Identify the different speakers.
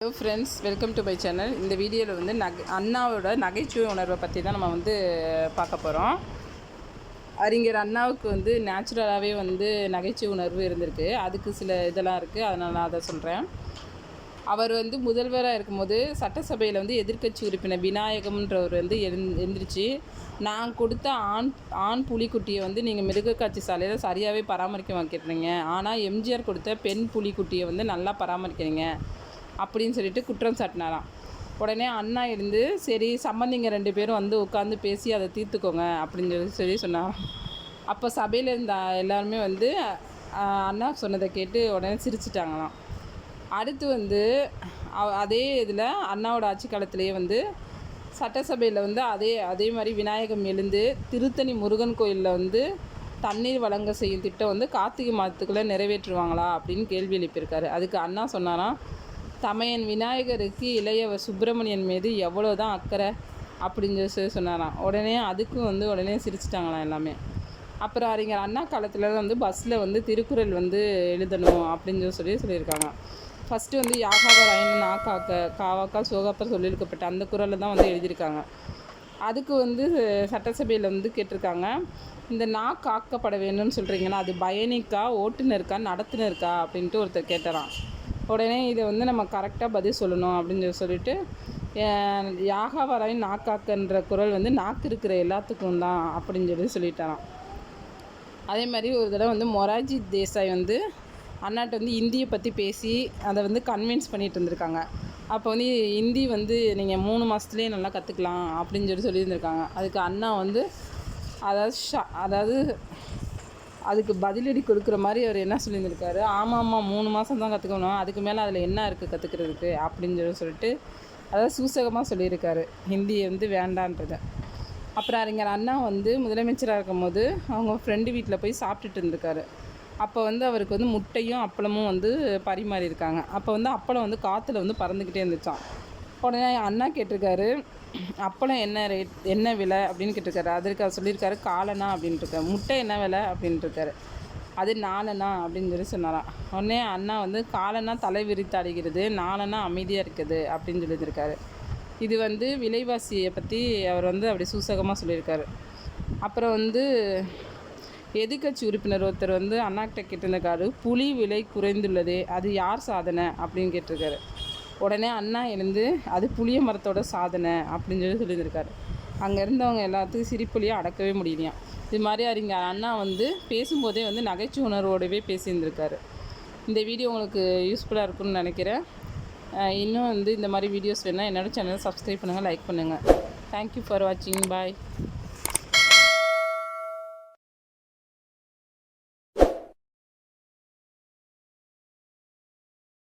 Speaker 1: Hello friends, welcome to my channel. இந்த வீடியோவில் வந்து அண்ணாவோட நகைச்சுவை உணர்வை பற்றி தான் நம்ம வந்து பார்க்க போகிறோம். அறிஞர் அண்ணாவுக்கு வந்து நேச்சுரலாகவே வந்து நகைச்சுவை உணர்வு இருந்திருக்கு. அதுக்கு சில இதெல்லாம் இருக்குது, அதனால் நான் அதை சொல்கிறேன். அவர் வந்து முதல்வராக இருக்கும்போது சட்டசபையில் வந்து எதிர்க்கட்சி உறுப்பினர் விநாயகம்ன்றவர் வந்து எந்திரிச்சு, நான் கொடுத்த ஆண் புலிக்குட்டியை வந்து நீங்கள் மிருகக்காட்சி சாலையில் சரியாகவே பராமரிக்க வைக்கிறீங்க, ஆனால் எம்ஜிஆர் கொடுத்த பெண் புலிக்குட்டியை வந்து நல்லா பராமரிக்கிறீங்க அப்படின்னு சொல்லிட்டு குற்றம் சாட்டினாராம். உடனே அண்ணா இருந்து, சரி சம்பந்திங்க 2 பேரும் வந்து உட்காந்து பேசி அதை தீர்த்துக்கோங்க அப்படின்னு சொல்லி சொன்னாங்க. அப்போ சபையில் இருந்த எல்லாருமே வந்து அண்ணா சொன்னதை கேட்டு உடனே சிரிச்சிட்டாங்களாம். அடுத்து வந்து அதே இதில் அண்ணாவோட ஆட்சி காலத்திலேயே வந்து சட்டசபையில் வந்து அதே மாதிரி விநாயகம் எழுந்து திருத்தணி முருகன் கோயிலில் வந்து தண்ணீர் வழங்க செய்யும் திட்டம் வந்து கார்த்திகை மாதத்துக்குள்ளே நிறைவேற்றுவாங்களா அப்படின்னு கேள்வி எழுப்பியிருக்காரு. அதுக்கு அண்ணா சொன்னாராம், தமையன் விநாயகருக்கு இளையவர் சுப்பிரமணியன் மீது எவ்வளோ தான் அக்கறை அப்படின்னு சொல்லி சொன்னாராம். உடனே சிரிச்சிட்டாங்களாம் எல்லாமே. அப்புறம் அறிஞர் அண்ணா காலத்தில் வந்து பஸ்ஸில் வந்து திருக்குறள் வந்து எழுதணும் அப்படின்னு சொல்லியிருக்காங்க. ஃபஸ்ட்டு வந்து யாகாவராயன் நாக்காக்க காவாக்கா சோகாப்பர் சொல்லியிருக்கப்பட்ட அந்த குறளில் தான் வந்து எழுதியிருக்காங்க. அதுக்கு வந்து சட்டசபையில் வந்து கேட்டிருக்காங்க, இந்த காக்கப்பட வேணும்னு சொல்கிறீங்கன்னா அது பயணிக்கா, ஓட்டுநருக்கா, நடத்துனருக்கா அப்படின்ட்டு ஒருத்தர் கேட்டாராம். உடனே இதை வந்து நம்ம கரெக்டாக பதில் சொல்லணும் அப்படின்னு சொல்லிட்டு, யாகாவராயன் நாக்காக்கன்ற குறள் வந்து நாக்கு இருக்கிற எல்லாத்துக்கும் தான் அப்படின்னு சொல்லிட்டாராம். அதே மாதிரி ஒரு தடவை வந்து மொரார்ஜி தேசாய் வந்து அண்ணாட்ட வந்து இந்தியை பற்றி பேசி அதை வந்து கன்வின்ஸ் பண்ணிகிட்டு இருந்திருக்காங்க. அப்போ வந்து ஹிந்தி வந்து நீங்கள் 3 மாதத்துலேயே நல்லா கற்றுக்கலாம் அப்படின்னு சொல்லியிருந்திருக்காங்க. அதுக்கு அண்ணா வந்து அதாவது அதுக்கு பதிலடி கொடுக்குற மாதிரி அவர் என்ன சொல்லியிருந்திருக்காரு, ஆமாம் 3 மாதம் தான் கற்றுக்கணும், அதுக்கு மேலே அதில் என்ன இருக்குது கற்றுக்கிறதுக்கு அப்படின்னு சொல்லிட்டு அதாவது சூசகமாக சொல்லியிருக்காரு ஹிந்தியை வந்து வேண்டான்றதை. அப்புறம் அறிஞர் அண்ணா வந்து முதலமைச்சராக இருக்கும்போது அவங்க ஃப்ரெண்டு வீட்டில் போய் சாப்பிட்டுட்டு இருந்திருக்காரு. அப்போ வந்து அவருக்கு வந்து முட்டையும் அப்பளமும் வந்து பரிமாறியிருக்காங்க. அப்போ வந்து அப்பளம் வந்து காற்றுல வந்து பறந்துக்கிட்டே இருந்துச்சான். உடனே அண்ணா கேட்டிருக்காரு, அப்பளம் என்ன விலை அப்படின்னு கேட்டிருக்காரு. அதற்கு அவர் சொல்லியிருக்காரு, காலனா அப்படின்ட்டுருக்காரு. முட்டை என்ன விலை அப்படின்ட்டுருக்காரு. அது 4 அணா அப்படின்னு சொன்னாராம். உடனே அண்ணா வந்து காலனா தலை விரித்தாடுகிறது, 4 அணா அமைதியாக இருக்குது அப்படின்னு சொல்லியிருக்காரு. இது வந்து விலைவாசியை பற்றி அவர் வந்து அப்படி சூசகமாக சொல்லியிருக்காரு. அப்புறம் வந்து எதிர்க்கட்சி உறுப்பினர் ஒருத்தர் வந்து அண்ணாக்கிட்ட கேட்டிருந்திருக்காரு, புலி விலை குறைந்துள்ளதே அது யார் சாதனை அப்படின்னு கேட்டிருக்காரு. உடனே அண்ணா எழுந்து, அது புளிய மரத்தோட சாதனை அப்படின்னு சொல்லியிருக்காரு. அங்கே இருந்தவங்க எல்லாத்துக்கும் சிரிப்புலியாக அடக்கவே முடியலையாம். இது மாதிரி அறிஞர் அண்ணா வந்து பேசும்போதே வந்து நகைச்சுவை உணர்வோடவே பேசியிருந்திருக்காரு. இந்த வீடியோ உங்களுக்கு யூஸ்ஃபுல்லாக இருக்குன்னு நினைக்கிறேன். இன்னும் வந்து இந்த மாதிரி வீடியோஸ் வேணால் என்னோடய சேனலை சப்ஸ்கிரைப் பண்ணுங்கள், லைக் பண்ணுங்கள். தேங்க்யூ ஃபார் வாட்சிங். பாய்.